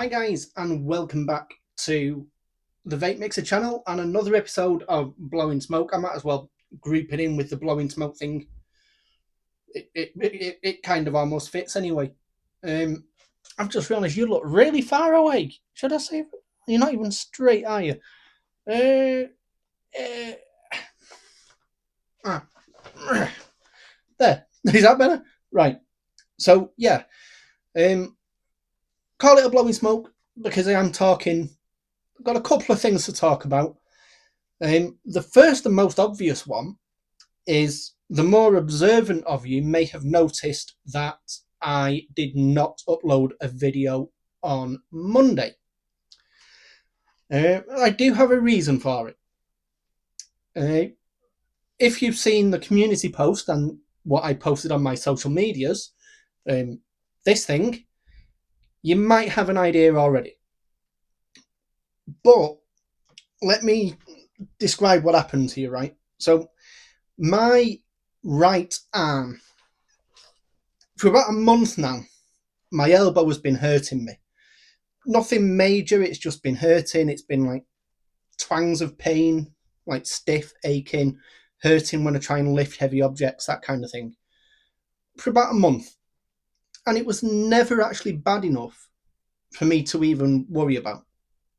Hi guys, and welcome back to the VAPEMIXR channel and another episode of Blowin Smoke. I might as well group it in with the Blowin Smoke thing. It kind of almost fits anyway. I've just realised you look really far away. Should I say? You're not even straight, are you? There. Is that better? Right. So yeah. Call it a Blowin Smoke because I am talking. I've got a couple of things to talk about. The first and most obvious one is the more observant of you may have noticed that I did not upload a video on Monday. I do have a reason for it. If you've seen the community post and what I posted on my social medias, this thing, you might have an idea already. But let me describe what happened here, right? So my right arm, for about a month now, my elbow has been hurting me. Nothing major, it's just been hurting. It's been like twangs of pain, like stiff, aching, hurting when I try and lift heavy objects, that kind of thing. For about a month. And it was never actually bad enough for me to even worry about.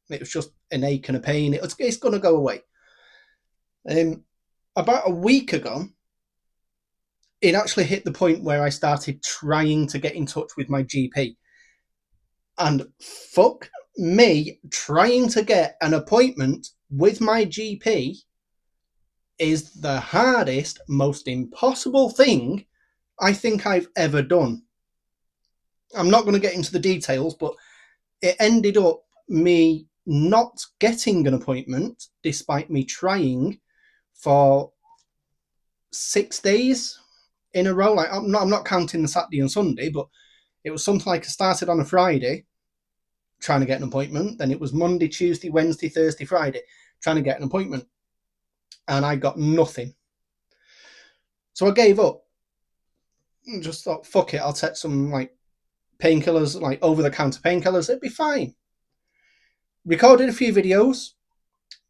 It was just an ache and a pain. It's going to go away. About a week ago, it actually hit the point where I started trying to get in touch with my GP. And fuck me, trying to get an appointment with my GP is the hardest, most impossible thing I think I've ever done. I'm not going to get into the details, but it ended up me not getting an appointment despite me trying for 6 days in a row. Like I'm not counting the Saturday and Sunday, but it was something like I started on a Friday trying to get an appointment. Then it was Monday, Tuesday, Wednesday, Thursday, Friday trying to get an appointment. And I got nothing. So I gave up. And just thought, fuck it, I'll take some like painkillers, like over-the-counter painkillers. It'd be fine. Recorded a few videos.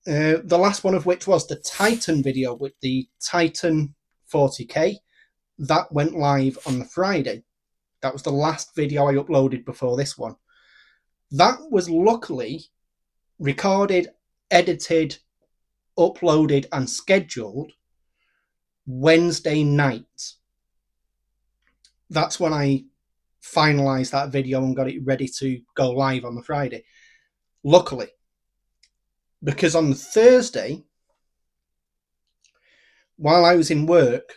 The last one of which was the Titan video with the Titan 40K. That went live on the Friday. That was the last video I uploaded before this one. That was luckily recorded, edited, uploaded and scheduled Wednesday night. That's when I finalised that video and got it ready to go live on the Friday. Luckily. Because on the Thursday, while I was in work,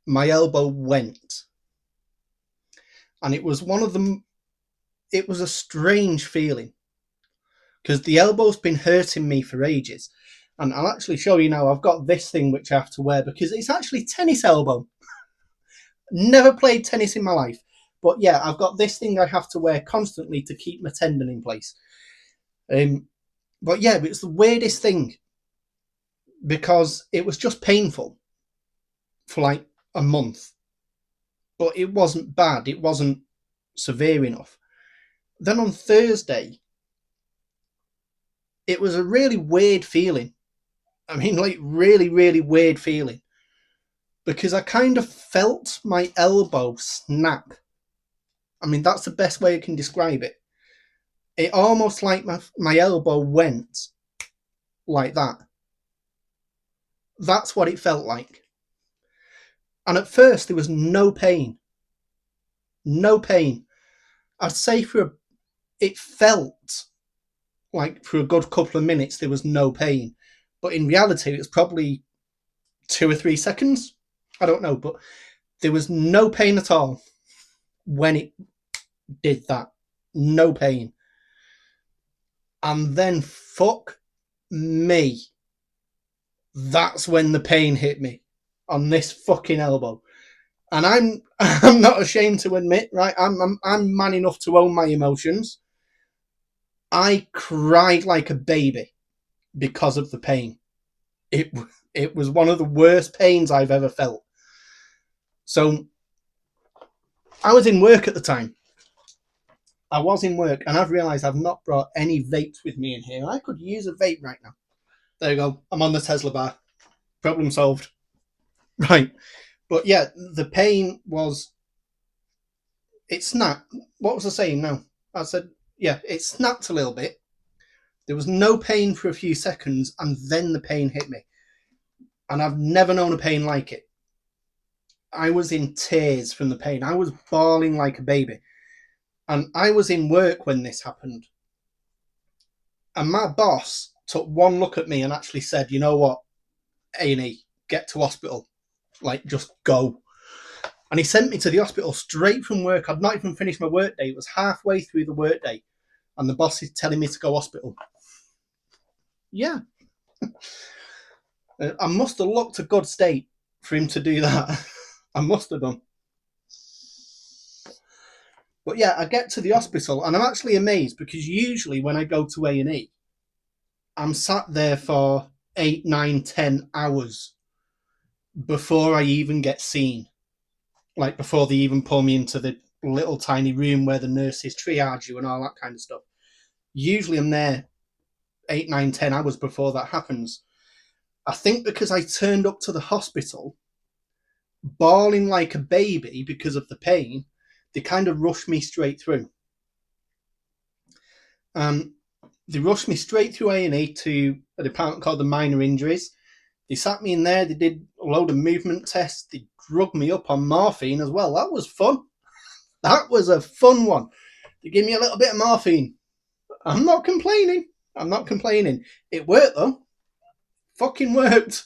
my elbow went. And it was one of them. It was a strange feeling. Because the elbow's been hurting me for ages. And I'll actually show you now. I've got this thing which I have to wear because it's actually tennis elbow. Never played tennis in my life. But yeah, I've got this thing I have to wear constantly to keep my tendon in place. But yeah, it's the weirdest thing. Because it was just painful for like a month. But it wasn't bad. It wasn't severe enough. Then on Thursday, it was a really weird feeling. I mean, like really, really weird feeling. Because I kind of felt my elbow snap. I mean, that's the best way I can describe it. It almost like my elbow went like that. That's what it felt like. And at first, there was no pain. No pain. I'd say it felt like for a good couple of minutes, there was no pain. But in reality, it was probably 2 or 3 seconds. I don't know, but there was no pain at all when it did that. No pain. And then, fuck me, that's when the pain hit me on this fucking elbow. And I'm not ashamed to admit, right? I'm man enough to own my emotions. I cried like a baby because of the pain. It was one of the worst pains I've ever felt. So I was in work at the time. I was in work, and I've realised I've not brought any vapes with me in here. I could use a vape right now. There you go. I'm on the Tesla bar. Problem solved. Right. But yeah, the pain was... It snapped. What was I saying now? I said, yeah, it snapped a little bit. There was no pain for a few seconds, and then the pain hit me. And I've never known a pain like it. I was in tears from the pain. I was bawling like a baby. And I was in work when this happened. And my boss took one look at me and actually said, you know what, A&E, get to hospital. Like, just go. And he sent me to the hospital straight from work. I'd not even finished my work day. It was halfway through the work day. And the boss is telling me to go hospital. Yeah. I must have looked a good state for him to do that. I must have done. But yeah, I get to the hospital and I'm actually amazed because usually when I go to A&E, I'm sat there for 8, 9, 10 hours before I even get seen. Like before they even pull me into the little tiny room where the nurses triage you and all that kind of stuff. Usually I'm there 8, 9, 10 hours before that happens. I think because I turned up to the hospital bawling like a baby because of the pain, they kind of rushed me straight through. They rushed me straight through A&E to a department called the minor injuries. They sat me in there. They did a load of movement tests. They drugged me up on morphine as well. That was fun. That was a fun one. They gave me a little bit of morphine. I'm not complaining. It worked though. Fucking worked.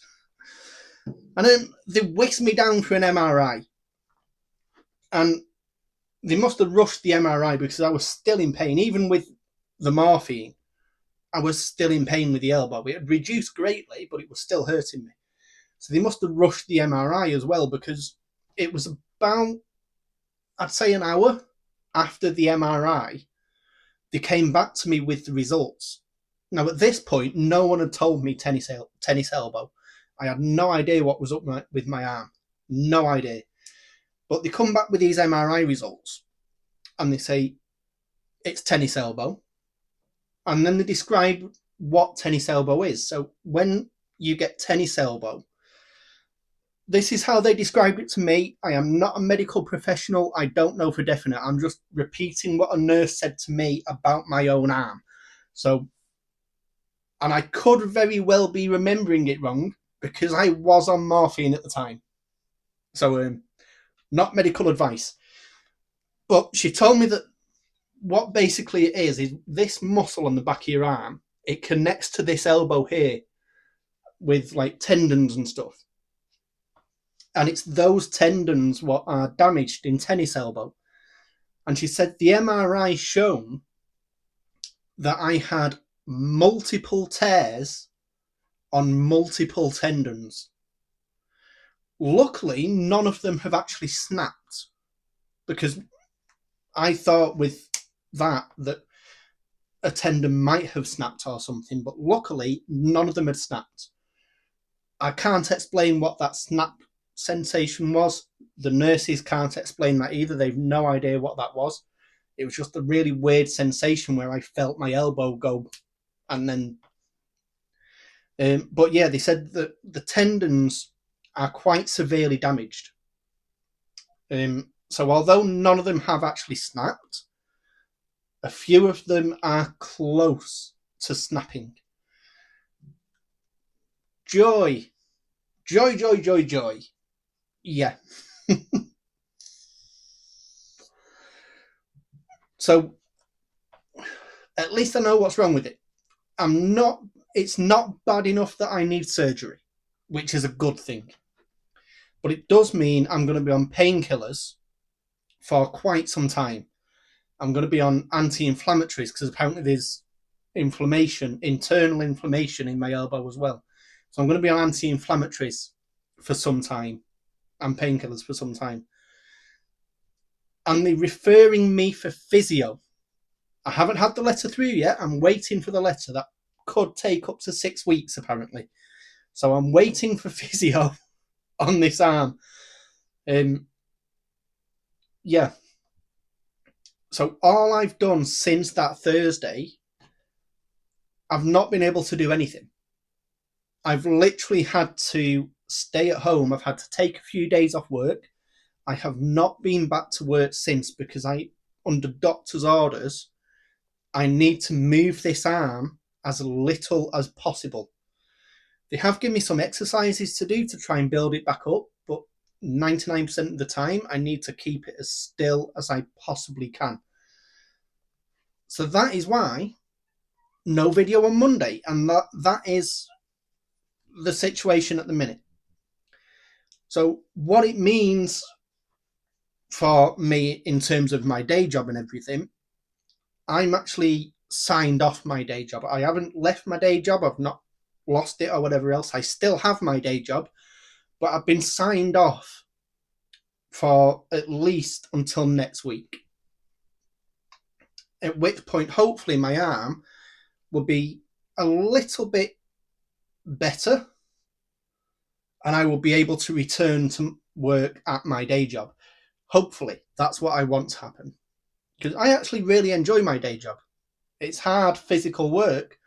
And then they whisked me down for an MRI. And they must have rushed the MRI because I was still in pain. Even with the morphine, I was still in pain with the elbow. It had reduced greatly, but it was still hurting me. So they must have rushed the MRI as well because it was about, I'd say, an hour after the MRI, they came back to me with the results. Now, at this point, no one had told me tennis elbow. I had no idea what was up with my arm. No idea. But they come back with these MRI results and they say, it's tennis elbow. And then they describe what tennis elbow is. So when you get tennis elbow, this is how they described it to me. I am not a medical professional. I don't know for definite. I'm just repeating what a nurse said to me about my own arm. So, and I could very well be remembering it wrong because I was on morphine at the time. So, not medical advice. But she told me that what basically it is this muscle on the back of your arm, it connects to this elbow here with like tendons and stuff. And it's those tendons what are damaged in tennis elbow. And she said the MRI shown that I had multiple tears on multiple tendons. Luckily, none of them have actually snapped because I thought with that a tendon might have snapped or something, but luckily none of them had snapped. I can't explain what that snap sensation was. The nurses can't explain that either. They've no idea what that was. It was just a really weird sensation where I felt my elbow go and then... but yeah, they said that the tendons are quite severely damaged. So although none of them have actually snapped, a few of them are close to snapping. Joy. Joy, joy, joy, joy. Yeah. So at least I know what's wrong with it. It's not bad enough that I need surgery, which is a good thing. But it does mean I'm going to be on painkillers for quite some time. I'm going to be on anti-inflammatories because apparently there's internal inflammation in my elbow as well. So I'm going to be on anti-inflammatories for some time and painkillers for some time. And they're referring me for physio. I haven't had the letter through yet. I'm waiting for the letter. That could take up to 6 weeks, apparently. So I'm waiting for physio on this arm. Yeah. So all I've done since that Thursday, I've not been able to do anything. I've literally had to stay at home. I've had to take a few days off work. I have not been back to work since because under doctor's orders, I need to move this arm as little as possible. They have given me some exercises to do to try and build it back up, but 99% of the time, I need to keep it as still as I possibly can. So that is why no video on Monday, and that is the situation at the minute. So what it means for me in terms of my day job and everything, I'm actually signed off my day job. I haven't left my day job. I've not lost it or whatever else. I still have my day job, but I've been signed off for at least until next week. At which point, hopefully, my arm will be a little bit better and I will be able to return to work at my day job. Hopefully, that's what I want to happen. Because I actually really enjoy my day job. It's hard physical work,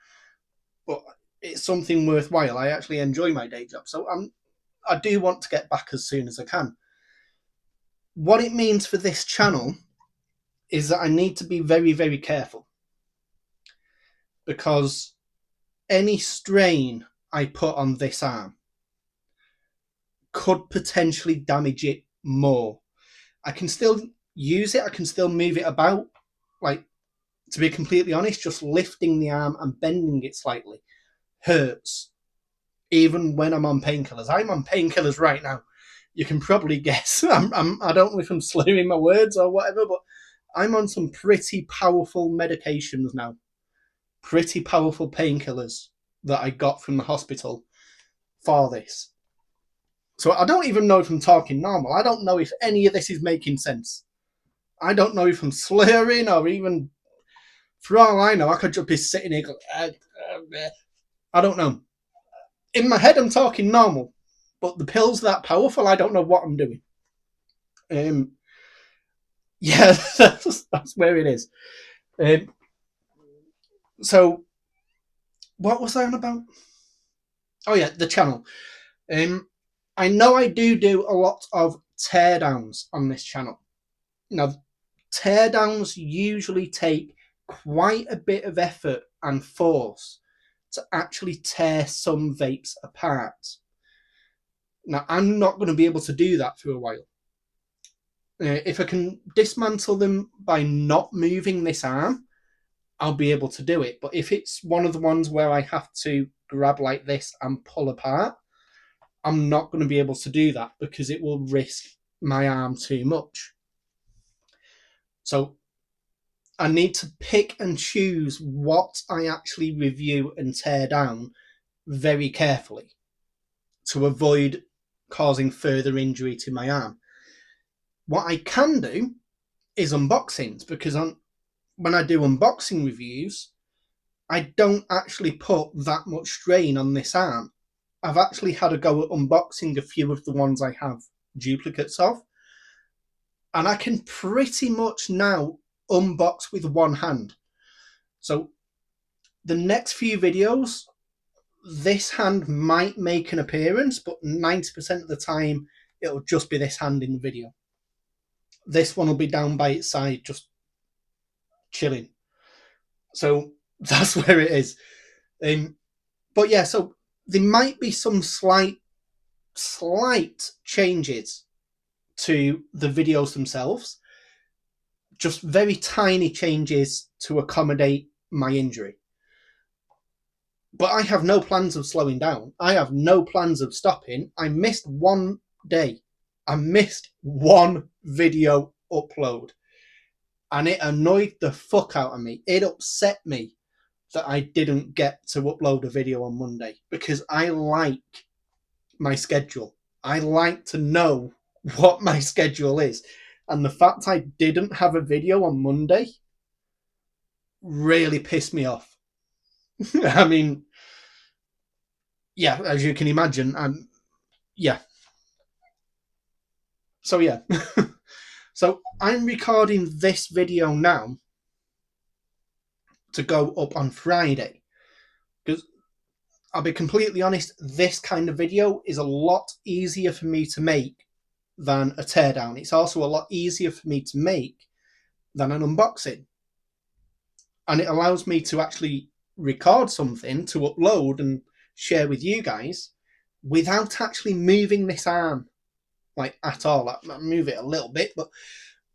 but it's something worthwhile. I actually enjoy my day job. So I do want to get back as soon as I can. What it means for this channel is that I need to be very, very careful. Because any strain I put on this arm could potentially damage it more. I can still use it. I can still move it about. Like, to be completely honest, just lifting the arm and bending it slightly hurts. Even when I'm on painkillers. I'm on painkillers right now. You can probably guess. I don't know if I'm slurring my words or whatever, but I'm on some pretty powerful medications now. Pretty powerful painkillers that I got from the hospital for this. So I don't even know if I'm talking normal. I don't know if any of this is making sense. I don't know if I'm slurring or even, for all I know, I could just be sitting here going, I don't know. In my head, I'm talking normal, but the pill's that powerful, I don't know what I'm doing. Yeah, that's where it is. So, what was I on about? Oh yeah, the channel. I know I do a lot of teardowns on this channel. Now, teardowns usually take quite a bit of effort and force to actually tear some vapes apart. Now, I'm not going to be able to do that for a while. If I can dismantle them by not moving this arm, I'll be able to do it. But if it's one of the ones where I have to grab like this and pull apart, I'm not going to be able to do that because it will risk my arm too much. So I need to pick and choose what I actually review and tear down very carefully to avoid causing further injury to my arm. What I can do is unboxings, because when I do unboxing reviews, I don't actually put that much strain on this arm. I've actually had a go at unboxing a few of the ones I have duplicates of, and I can pretty much now unbox with one hand. So the next few videos, this hand might make an appearance, but 90% of the time it'll just be this hand in the video. This one will be down by its side, just chilling. So that's where it is. But yeah, so there might be some slight changes to the videos themselves. Just very tiny changes to accommodate my injury. But I have no plans of slowing down. I have no plans of stopping. I missed one day. I missed one video upload. And it annoyed the fuck out of me. It upset me that I didn't get to upload a video on Monday because I like my schedule. I like to know what my schedule is. And the fact I didn't have a video on Monday really pissed me off. I mean, yeah, as you can imagine, yeah. So yeah. So I'm recording this video now to go up on Friday, because I'll be completely honest, this kind of video is a lot easier for me to make than a teardown. It's also a lot easier for me to make than an unboxing. And it allows me to actually record something to upload and share with you guys without actually moving this arm like at all. I move it a little bit, but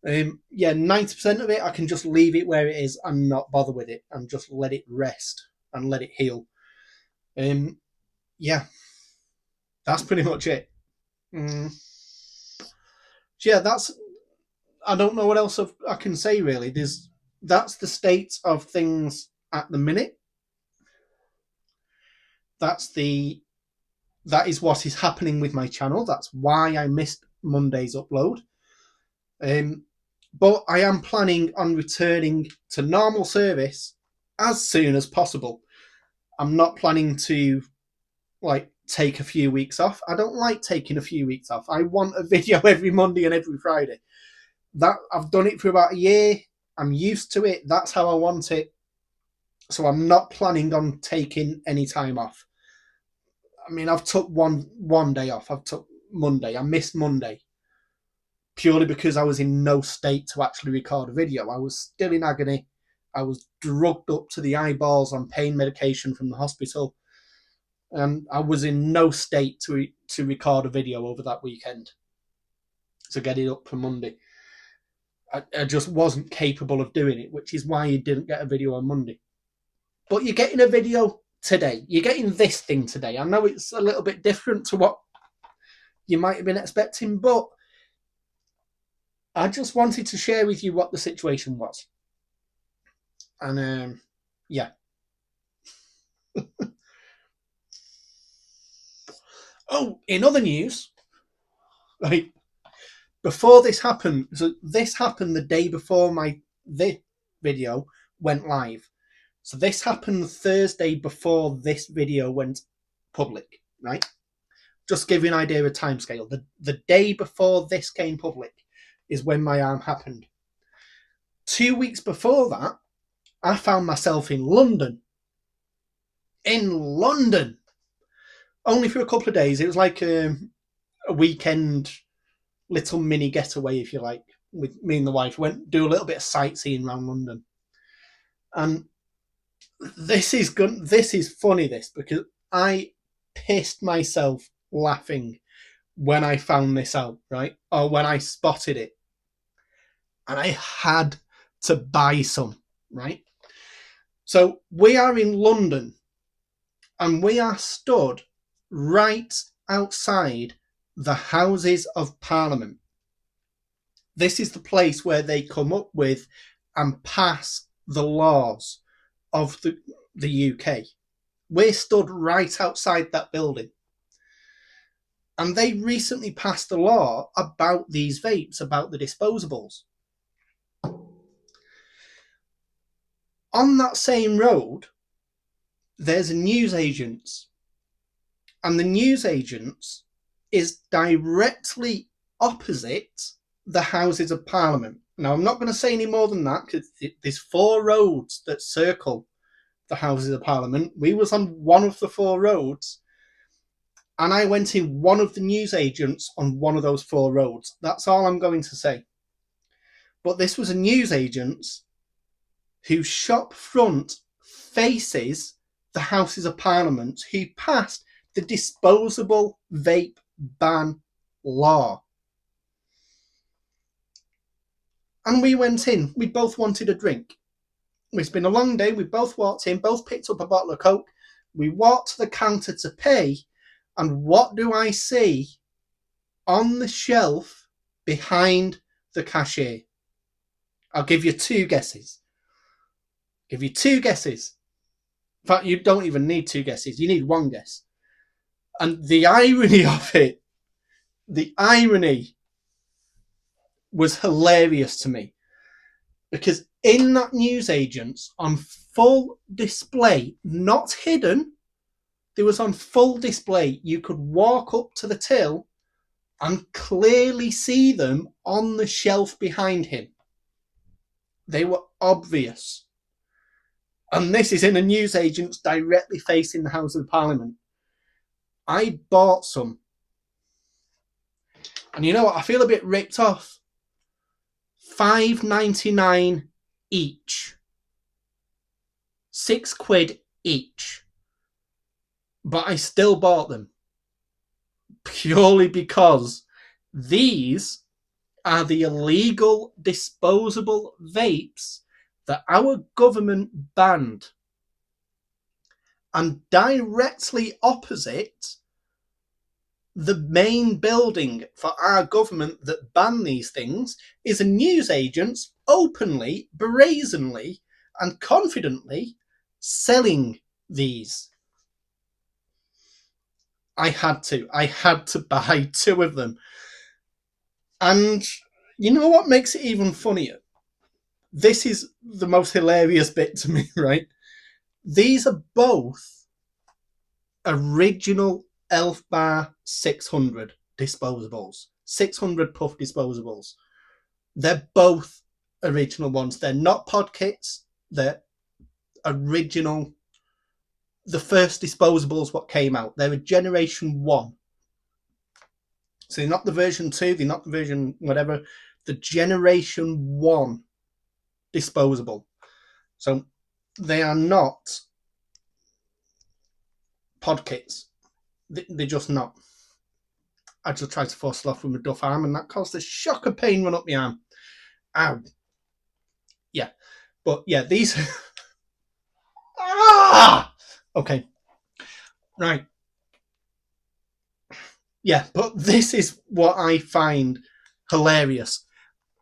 yeah, 90% of it I can just leave it where it is and not bother with it and just let it rest and let it heal. Yeah, that's pretty much it. So yeah, I don't know what else I can say really. That's the state of things at the minute. That is what is happening with my channel. That's why I missed Monday's upload. But I am planning on returning to normal service as soon as possible. I'm not planning to take a few weeks off. I don't like taking a few weeks off. I want a video every Monday and every Friday. That I've done it for about a year. I'm used to it. That's how I want it. So I'm not planning on taking any time off. I mean, I've took one day off. I've took Monday. I missed Monday purely because I was in no state to actually record a video. I was still in agony. I was drugged up to the eyeballs on pain medication from the hospital. And I was in no state to record a video over that weekend to get it up for Monday. I just wasn't capable of doing it, which is why you didn't get a video on Monday. But you're getting a video today. You're getting this thing today. I know it's a little bit different to what you might have been expecting, but I just wanted to share with you what the situation was. And yeah. Oh, in other news, right, before this happened, so this happened the day before this video went live. So this happened Thursday before this video went public, right? Just give you an idea of timescale. The day before this came public is when my arm happened. 2 weeks before that, I found myself in London. In London! Only for a couple of days. It was like a weekend little mini getaway, if you like, with me and the wife. Went do a little bit of sightseeing around London. And this is funny, because I pissed myself laughing when I found this out, right? Or when I spotted it. And I had to buy some, right? So we are in London and we are stood right outside the Houses of Parliament. This is the place where they come up with and pass the laws of the UK. We're stood right outside that building. And they recently passed a law about these vapes, about the disposables. On that same road, there's a newsagent's. And the newsagent's is directly opposite the Houses of Parliament. Now, I'm not going to say any more than that, because there's 4 roads that circle the Houses of Parliament. We was on one of the 4 roads, and I went in one of the newsagents on one of those 4 roads. That's all I'm going to say. But this was a newsagent's whose shop front faces the Houses of Parliament, who passed the disposable vape ban law. And we went in. We both wanted a drink. It's been a long day. We both walked in, both picked up a bottle of Coke. We walked to the counter to pay. And what do I see on the shelf behind the cashier? I'll give you 2 guesses. In fact, you don't even need 2 guesses. You need 1 guess. And the irony of it, was hilarious to me. Because in that newsagent's, on full display, not hidden, there was on full display, you could walk up to the till and clearly see them on the shelf behind him. They were obvious. And this is in a newsagent's directly facing the House of Parliament. I bought some. And you know what? I feel a bit ripped off. £5.99 each. £6 each. But I still bought them. Purely because these are the illegal disposable vapes that our government banned. And directly opposite the main building for our government that banned these things is a newsagent openly, brazenly, and confidently selling these. I had to buy 2 of them. And you know what makes it even funnier? This is the most hilarious bit to me, right? These are both original Elf Bar 600 disposables. 600 puff disposables. They're both original ones. They're not pod kits. They're original. The first disposables what came out. They're a generation 1. So they're not the version 2. They're not the version whatever. The generation 1 disposable. So they are not pod kits. They're just not. I just tried to force it off with my duff arm, and that caused a shock of pain run up my arm. Ow. Yeah. But yeah, these. Ah! Okay. Right. Yeah, but this is what I find hilarious.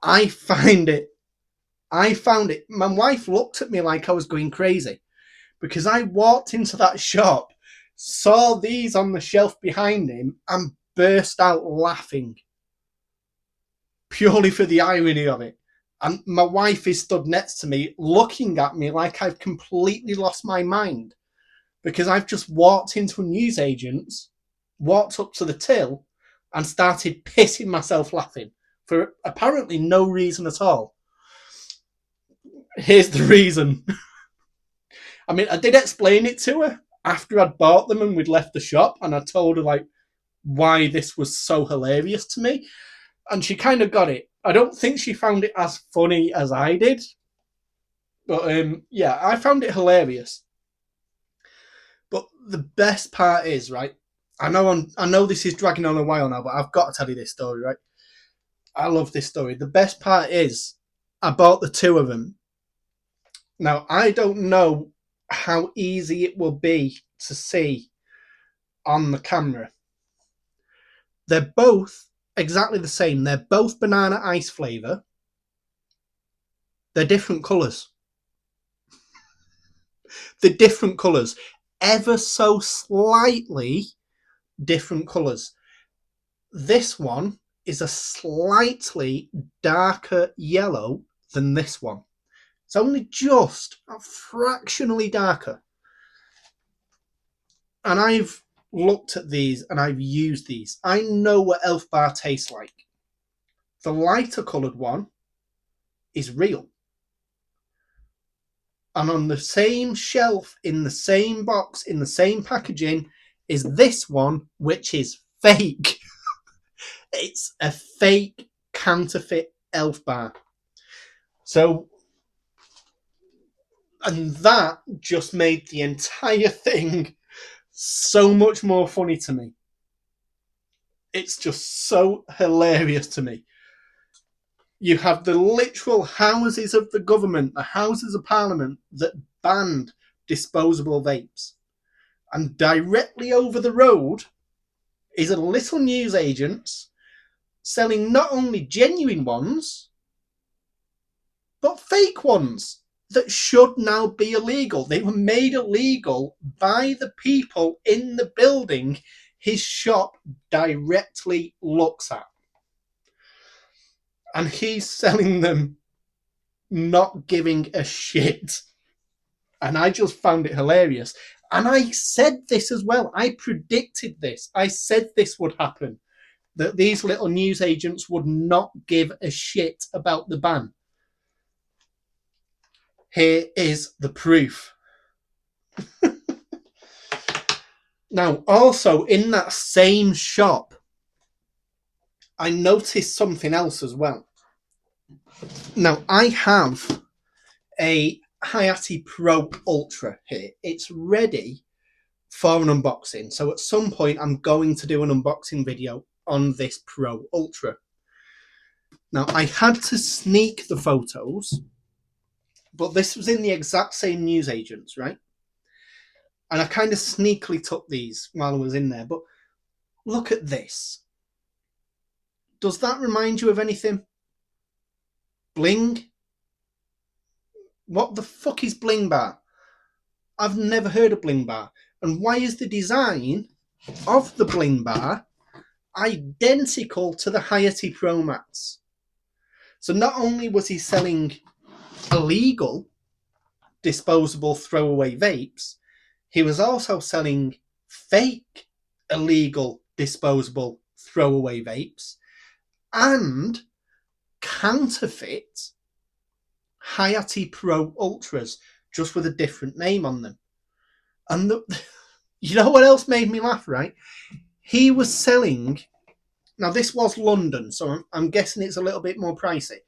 I found it. My wife looked at me like I was going crazy because I walked into that shop, saw these on the shelf behind him, and burst out laughing. Purely for the irony of it. And my wife is stood next to me looking at me like I've completely lost my mind because I've just walked into a newsagent's, walked up to the till and started pissing myself laughing for apparently no reason at all. Here's the reason. I mean, I did explain it to her after I'd bought them and we'd left the shop, and I told her like why this was so hilarious to me, and she kind of got it. I don't think she found it as funny as I did, but yeah, I found it hilarious. But the best part is, right, I know this is dragging on a while now, but I've got to tell you this story, right? I love this story. The best part is I bought the 2 of them. Now, I don't know how easy it will be to see on the camera. They're both exactly the same. They're both banana ice flavour. They're different colours. They're different colours. Ever so slightly different colours. This one is a slightly darker yellow than this one. It's only just fractionally darker. And I've looked at these and I've used these. I know what Elf Bar tastes like. The lighter coloured one is real. And on the same shelf, in the same box, in the same packaging, is this one, which is fake. It's a fake counterfeit Elf Bar. So, and that just made the entire thing so much more funny to me. It's just so hilarious to me. You have the literal houses of the government, the houses of parliament that banned disposable vapes. And directly over the road is a little newsagent selling not only genuine ones, but fake ones that should now be illegal. They were made illegal by the people in the building his shop directly looks at. And he's selling them not giving a shit. And I just found it hilarious. And I said this as well. I predicted this. I said this would happen that these little newsagents would not give a shit about the ban. Here is the proof. Now, also in that same shop, I noticed something else as well. Now, I have a Hayati Pro Ultra here. It's ready for an unboxing. So at some point, I'm going to do an unboxing video on this Pro Ultra. Now, I had to sneak the photos, but this was in the exact same newsagents, right? And I kind of sneakily took these while I was in there. But look at this. Does that remind you of anything? Bling? What the fuck is Bling Bar? I've never heard of Bling Bar. And why is the design of the Bling Bar identical to the Hayati Pro Max? So not only was he selling illegal disposable throwaway vapes, he was also selling fake illegal disposable throwaway vapes and counterfeit Hayati Pro Ultras, just with a different name on them. And you know what else made me laugh, right? He was selling, now this was London, so I'm guessing it's a little bit more pricey.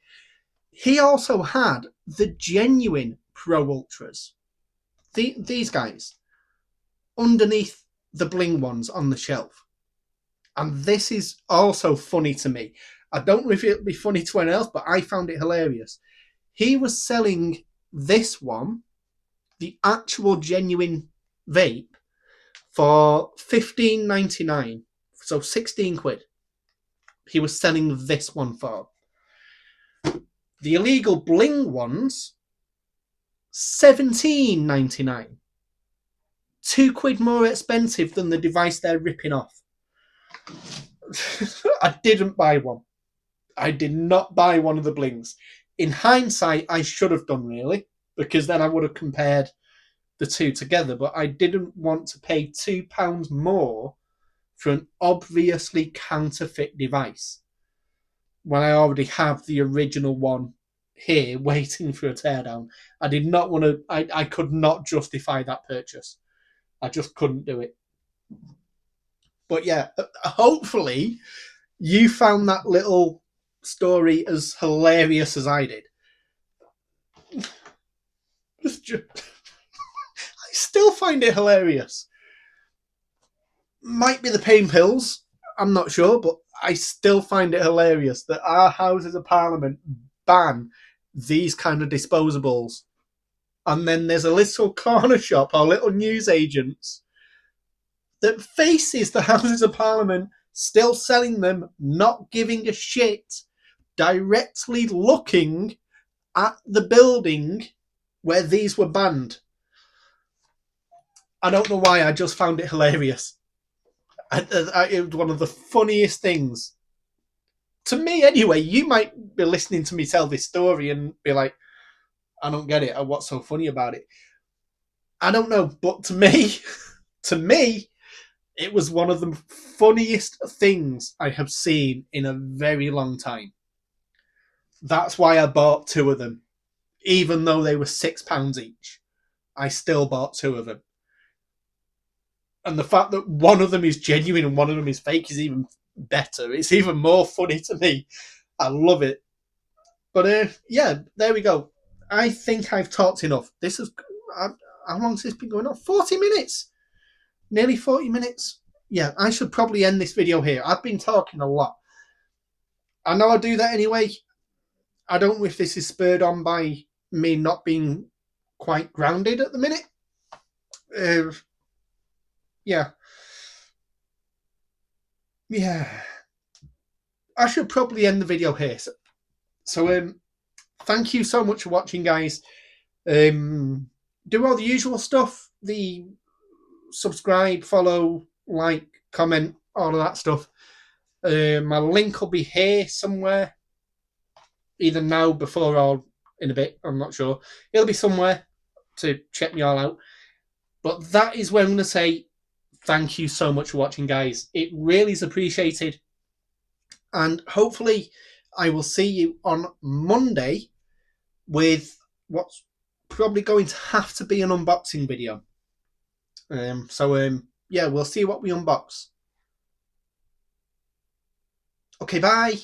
He also had the genuine Pro Ultras, these guys, underneath the bling ones on the shelf. And this is also funny to me. I don't know if it'll be funny to anyone else, but I found it hilarious. He was selling this one, the actual genuine vape, for $15.99, so 16 quid. He was selling this one for. The illegal bling ones, $17.99. 2 quid more expensive than the device they're ripping off. I didn't buy one. I did not buy one of the blings. In hindsight, I should have done, really, because then I would have compared the two together, but I didn't want to pay £2 more for an obviously counterfeit device when I already have the original one here waiting for a teardown. I did not want to, I could not justify that purchase. I just couldn't do it. But yeah, hopefully you found that little story as hilarious as I did. I still find it hilarious. Might be the pain pills, I'm not sure, but I still find it hilarious that our Houses of Parliament ban these kind of disposables. And then there's a little corner shop or little newsagents that faces the Houses of Parliament still selling them, not giving a shit, directly looking at the building where these were banned. I don't know why, I just found it hilarious. It was one of the funniest things. To me, anyway. You might be listening to me tell this story and be like, I don't get it. What's so funny about it? I don't know. But to me, it was one of the funniest things I have seen in a very long time. That's why I bought 2 of them. Even though they were £6 each, I still bought 2 of them. And the fact that one of them is genuine and one of them is fake is even better. It's even more funny to me. I love it. But yeah, there we go. I think I've talked enough. This is, how long has this been going on? 40 minutes. Nearly 40 minutes. Yeah, I should probably end this video here. I've been talking a lot. I know I do that anyway. I don't know if this is spurred on by me not being quite grounded at the minute. Yeah. I should probably end the video here. So thank you so much for watching, guys. Do all the usual stuff. The subscribe, follow, like, comment, all of that stuff. My link will be here somewhere. Either now, before, or in a bit. I'm not sure. It'll be somewhere to check me all out. But that is where I'm going to say thank you so much for watching, guys. It really is appreciated. and hopefully I will see you on Monday with what's probably going to have to be an unboxing video. Yeah, we'll see what we unbox. Okay, bye.